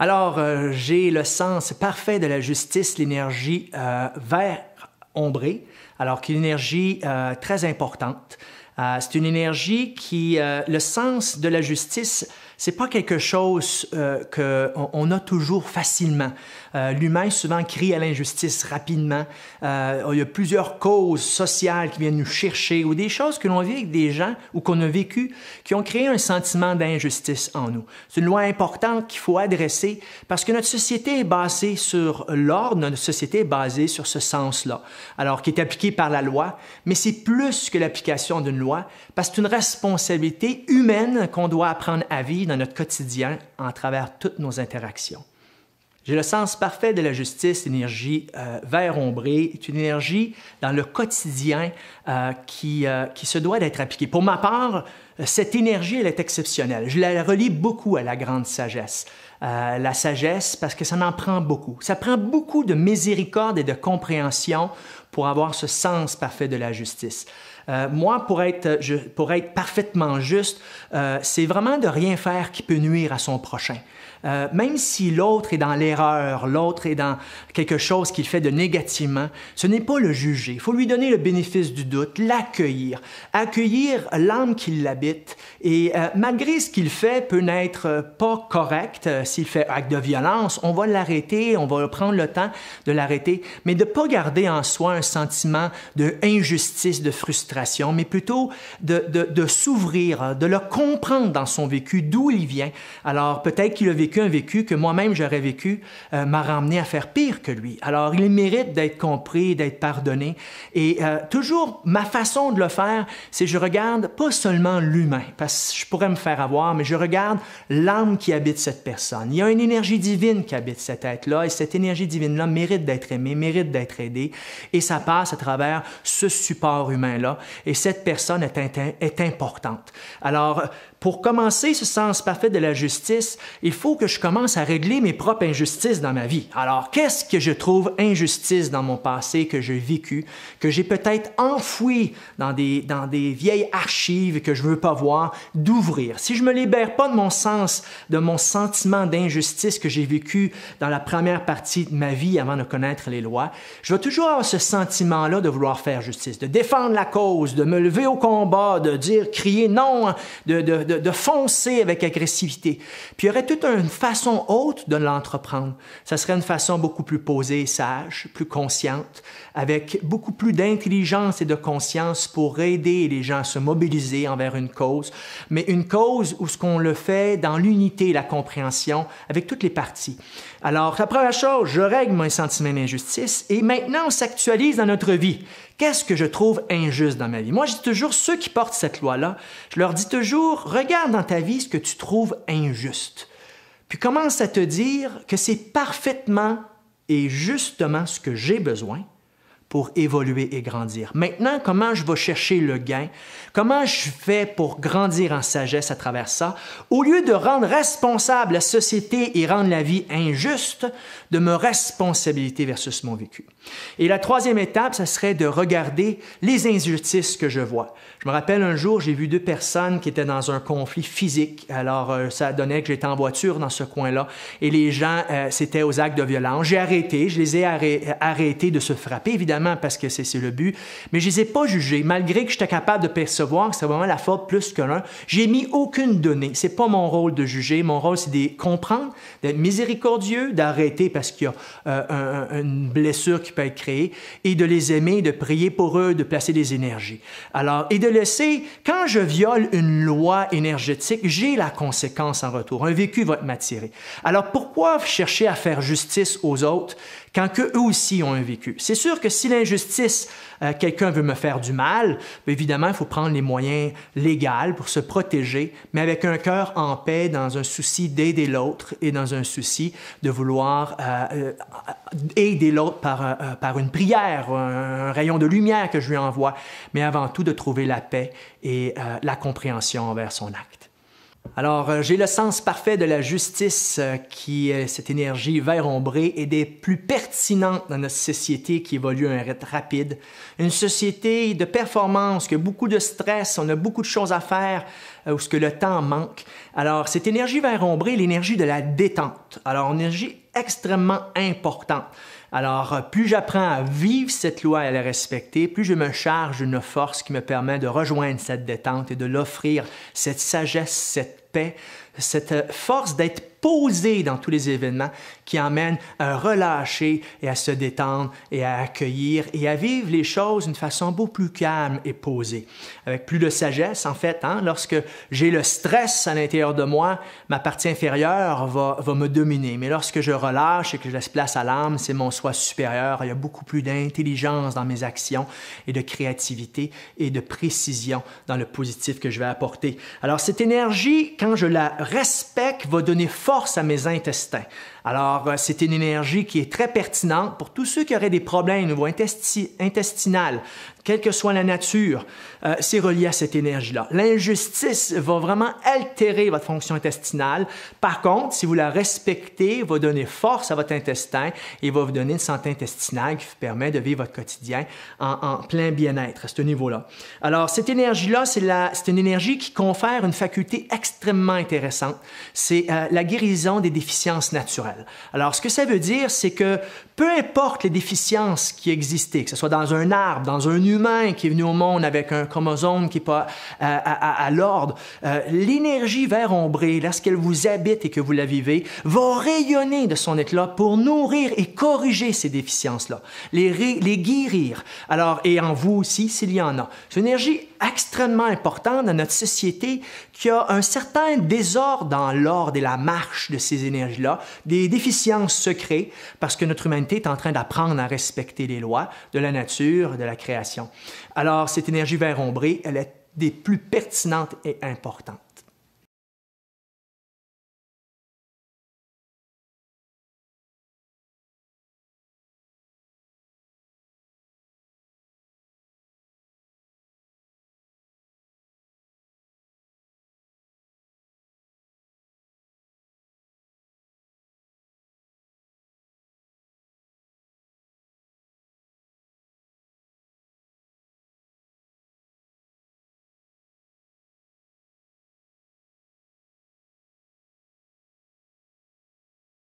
Alors, j'ai le sens parfait de la justice, l'énergie vert ombré, alors qui est une énergie très importante. C'est une énergie qui, le sens de la justice, c'est pas quelque chose qu'on a toujours facilement. L'humain souvent crie à l'injustice rapidement. Il y a plusieurs causes sociales qui viennent nous chercher ou des choses que l'on vit avec des gens ou qu'on a vécu qui ont créé un sentiment d'injustice en nous. C'est une loi importante qu'il faut adresser parce que notre société est basée sur l'ordre, notre société est basée sur ce sens-là, alors qui est appliqué par la loi, mais c'est plus que l'application d'une loi parce que c'est une responsabilité humaine qu'on doit apprendre à vivre dans notre quotidien en travers toutes nos interactions. J'ai le sens parfait de la justice, l'énergie vert ombré, est une énergie dans le quotidien qui se doit d'être appliquée. Pour ma part, cette énergie, elle est exceptionnelle. Je la relie beaucoup à la grande sagesse. La sagesse, parce que ça en prend beaucoup. Ça prend beaucoup de miséricorde et de compréhension pour avoir ce sens parfait de la justice. Moi, pour être parfaitement juste, c'est vraiment de rien faire qui peut nuire à son prochain. Même si l'autre est dans l'erreur, l'autre est dans quelque chose qu'il fait de négativement, ce n'est pas le juger. Il faut lui donner le bénéfice du doute, l'accueillir, accueillir l'âme qui l'habite. Et malgré ce qu'il fait peut n'être pas correct, s'il fait acte de violence, on va l'arrêter, on va prendre le temps de l'arrêter, mais de ne pas garder en soi un sentiment d'injustice, de frustration, mais plutôt de s'ouvrir, de le comprendre dans son vécu, d'où il vient. Alors peut-être qu'il a vécu un vécu que moi-même j'aurais vécu m'a ramené à faire pire que lui. Alors, il mérite d'être compris, d'être pardonné. Et toujours, ma façon de le faire, c'est je regarde pas seulement l'humain, parce que je pourrais me faire avoir, mais je regarde l'âme qui habite cette personne. Il y a une énergie divine qui habite cet être-là, et cette énergie divine-là mérite d'être aimée, mérite d'être aidée, et ça passe à travers ce support humain-là, et cette personne est importante. Alors, pour commencer ce sens parfait de la justice, il faut que je commence à régler mes propres injustices dans ma vie. Alors, qu'est-ce que je trouve injustice dans mon passé que j'ai vécu, que j'ai peut-être enfoui dans des vieilles archives que je ne veux pas voir, d'ouvrir. Si je ne me libère pas de mon sens, de mon sentiment d'injustice que j'ai vécu dans la première partie de ma vie avant de connaître les lois, je vais toujours avoir ce sentiment-là de vouloir faire justice, de défendre la cause, de me lever au combat, de dire, crier non, de foncer avec agressivité. Puis il y aurait toute une façon haute de l'entreprendre. Ça serait une façon beaucoup plus posée et sage, plus consciente, avec beaucoup plus d'intelligence et de conscience pour aider les gens à se mobiliser envers une cause, mais une cause où ce qu'on le fait dans l'unité et la compréhension avec toutes les parties. Alors, la première chose, je règle mon sentiment d'injustice et maintenant on s'actualise dans notre vie. Qu'est-ce que je trouve injuste dans ma vie? Moi, je dis toujours, ceux qui portent cette loi-là, je leur dis toujours, regarde dans ta vie ce que tu trouves injuste. Puis commence à te dire que c'est parfaitement et justement ce que j'ai besoin pour évoluer et grandir. Maintenant, comment je vais chercher le gain? Comment je fais pour grandir en sagesse à travers ça? Au lieu de rendre responsable la société et rendre la vie injuste, de me responsabiliser versus mon vécu. Et la troisième étape, ça serait de regarder les injustices que je vois. Je me rappelle un jour, j'ai vu deux personnes qui étaient dans un conflit physique. Alors, ça donnait que j'étais en voiture dans ce coin-là et les gens, c'était aux actes de violence. J'ai arrêté, je les ai arrêtés de se frapper, évidemment, parce que c'est le but, mais je les ai pas jugés. Malgré que j'étais capable de percevoir que c'est vraiment la faute plus que l'un, j'ai mis aucune donnée. C'est pas mon rôle de juger. Mon rôle, c'est de comprendre, d'être miséricordieux, d'arrêter parce qu'il y a une blessure qui peut être créée et de les aimer, de prier pour eux, de placer des énergies. Alors, et de laisser, quand je viole une loi énergétique, j'ai la conséquence en retour. Un vécu va m'attirer. Alors, pourquoi chercher à faire justice aux autres quand eux aussi ont un vécu? C'est sûr que si l'injustice, quelqu'un veut me faire du mal, bien évidemment, il faut prendre les moyens légaux pour se protéger, mais avec un cœur en paix, dans un souci d'aider l'autre et dans un souci de vouloir aider l'autre par une prière, un rayon de lumière que je lui envoie, mais avant tout de trouver la paix et la compréhension envers son acte. Alors, j'ai le sens parfait de la justice qui est cette énergie vert-ombrée et des plus pertinentes dans notre société qui évolue à un rythme rapide. Une société de performance, qui a beaucoup de stress, on a beaucoup de choses à faire, où ce que le temps manque. Alors, cette énergie vert-ombrée est l'énergie de la détente. Alors, une énergie extrêmement importante. Alors, plus j'apprends à vivre cette loi et à la respecter, plus je me charge d'une force qui me permet de rejoindre cette détente et de l'offrir cette sagesse, cette paix, cette force d'être posé dans tous les événements qui emmènent à relâcher et à se détendre et à accueillir et à vivre les choses d'une façon beaucoup plus calme et posée. Avec plus de sagesse, en fait, lorsque j'ai le stress à l'intérieur de moi, ma partie inférieure va me dominer. Mais lorsque je relâche et que je laisse place à l'âme, c'est mon soi supérieur. Il y a beaucoup plus d'intelligence dans mes actions et de créativité et de précision dans le positif que je vais apporter. Alors, cette énergie, quand je la respecte, va donner force à mes intestins. Alors, c'est une énergie qui est très pertinente pour tous ceux qui auraient des problèmes au niveau intestinal, quelle que soit la nature, c'est relié à cette énergie-là. L'injustice va vraiment altérer votre fonction intestinale. Par contre, si vous la respectez, elle va donner force à votre intestin et va vous donner une santé intestinale qui vous permet de vivre votre quotidien en plein bien-être à ce niveau-là. Alors, cette énergie-là, c'est une énergie qui confère une faculté extrêmement intéressante. C'est la guérison des déficiences naturelles. Alors, ce que ça veut dire, c'est que peu importe les déficiences qui existaient, que ce soit dans un arbre, dans un humain qui est venu au monde avec un chromosome qui n'est pas à l'ordre, l'énergie vert-ombrée, lorsqu'elle vous habite et que vous la vivez, va rayonner de son éclat pour nourrir et corriger ces déficiences-là, les guérir. Alors, et en vous aussi, s'il y en a. C'est une énergie extrêmement importante dans notre société qui a un certain désordre dans l'ordre et la marche de ces énergies-là, des déficiences se créent parce que notre humanité est en train d'apprendre à respecter les lois de la nature, de la création. Alors, cette énergie vert-ombrée, elle est des plus pertinentes et importantes.